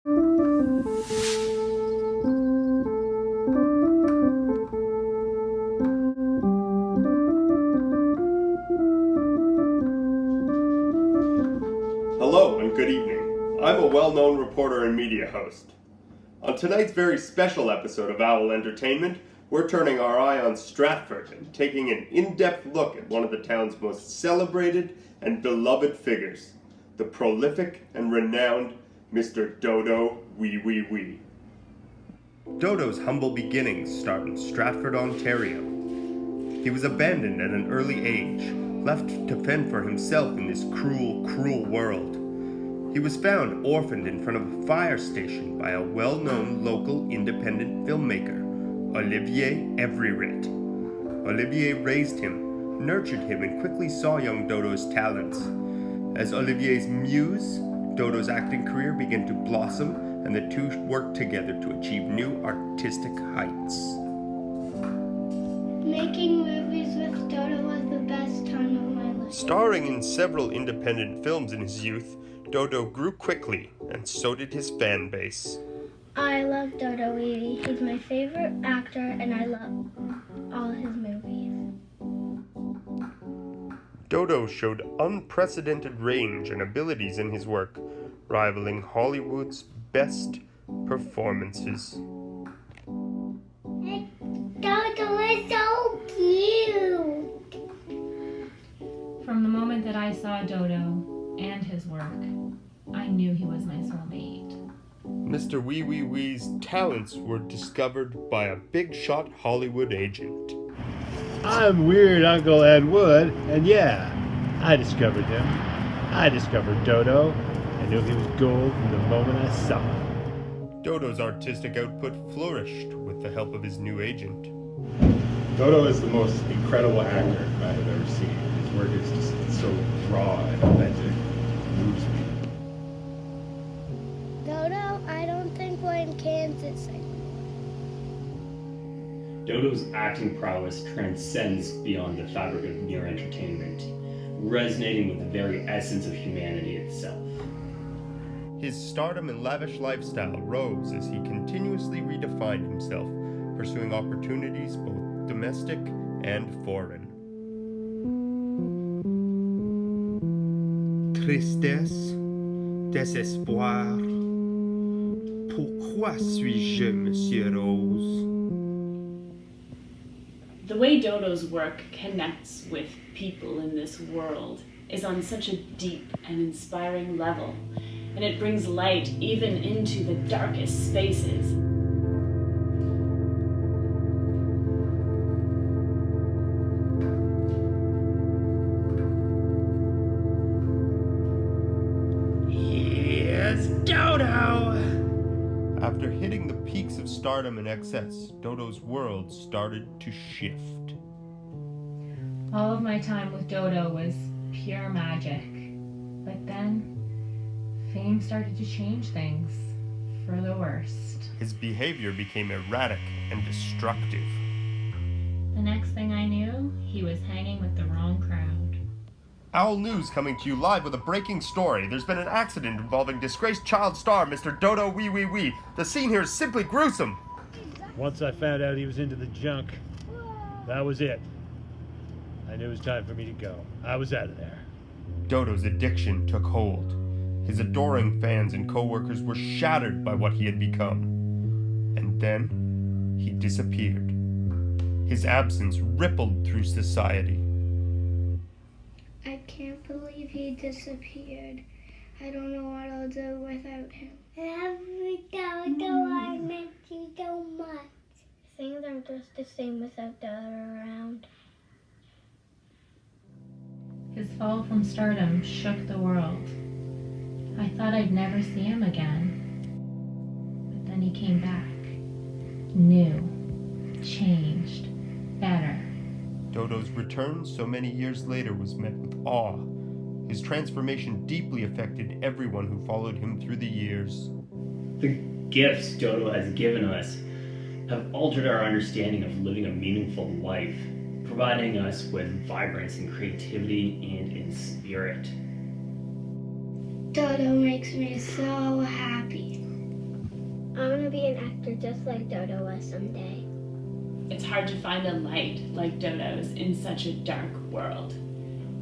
Hello and good evening. I'm a well-known reporter and media host. On tonight's very special episode of Owl Entertainment, we're turning our eye on Stratford and taking an in-depth look at one of the town's most celebrated and beloved figures, the prolific and renowned Mr. Dodo Wee Wee Wee. Dodo's humble beginnings start in Stratford, Ontario. He was abandoned at an early age, left to fend for himself in this cruel, cruel world. He was found orphaned in front of a fire station by a well-known local independent filmmaker, Olivier Everywrit. Olivier raised him, nurtured him, and quickly saw young Dodo's talents. As Olivier's muse, Dodo's acting career began to blossom, and the two worked together to achieve new artistic heights. Making movies with Dodo was the best time of my life. Starring in several independent films in his youth, Dodo grew quickly, and so did his fan base. I love Dodo Wee Wee. He's my favorite actor, and I love all his movies. Dodo showed unprecedented range and abilities in his work, rivaling Hollywood's best performances. Dodo is so cute! From the moment that I saw Dodo and his work, I knew he was my soulmate. Mr. Wee Wee Wee's talents were discovered by a big-shot Hollywood agent. I'm Weird Uncle Ed Wood, and yeah, I discovered him. I discovered Dodo. I knew he was gold from the moment I saw him. Dodo's artistic output flourished with the help of his new agent. Dodo is the most incredible actor I have ever seen. His work is just so raw and authentic. It moves me. Dodo, I don't think we're in Kansas anymore. Dodo's acting prowess transcends beyond the fabric of mere entertainment, resonating with the very essence of humanity itself. His stardom and lavish lifestyle rose as he continuously redefined himself, pursuing opportunities both domestic and foreign. Tristesse, désespoir, pourquoi suis-je Monsieur Rose? The way Dodo's work connects with people in this world is on such a deep and inspiring level, and it brings light even into the darkest spaces. Here's Dodo! After hitting the peaks of stardom and excess, Dodo's world started to shift. All of my time with Dodo was pure magic. But then, fame started to change things for the worst. His behavior became erratic and destructive. The next thing I knew, he was hanging with the wrong crowd. Owl News coming to you live with a breaking story. There's been an accident involving disgraced child star Mr. Dodo Wee Wee Wee. The scene here is simply gruesome. Once I found out he was into the junk, that was it. I knew it was time for me to go. I was out of there. Dodo's addiction took hold. His adoring fans and co-workers were shattered by what he had become. And then, he disappeared. His absence rippled through society. I can't believe he disappeared. I don't know what I'll do without him. Dodo, I miss you so much. Things aren't just the same without Dodo around. His fall from stardom shook the world. I thought I'd never see him again. But then he came back. New, changed, better. Dodo's return so many years later was met with awe. His transformation deeply affected everyone who followed him through the years. The gifts Dodo has given us have altered our understanding of living a meaningful life, providing us with vibrance and creativity and in spirit. Dodo makes me so happy. I want to be an actor just like Dodo was someday. It's hard to find a light like Dodo's in such a dark world.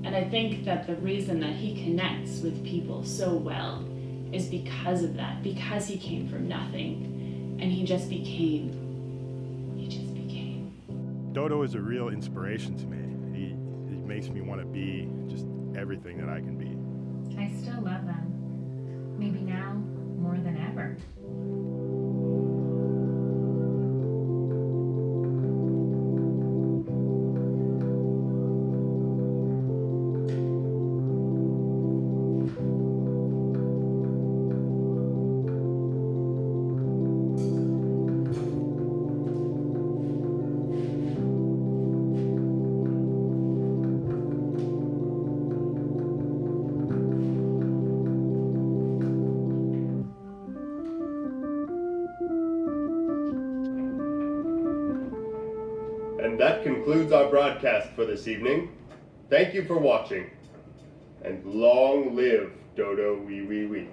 And I think that the reason that he connects with people so well is because of that, because he came from nothing and he just became. Dodo is a real inspiration to me. He makes me want to be just everything that I can be. I still love them. Maybe now more than ever. And that concludes our broadcast for this evening. Thank you for watching. And long live Dodo Wee Wee Wee.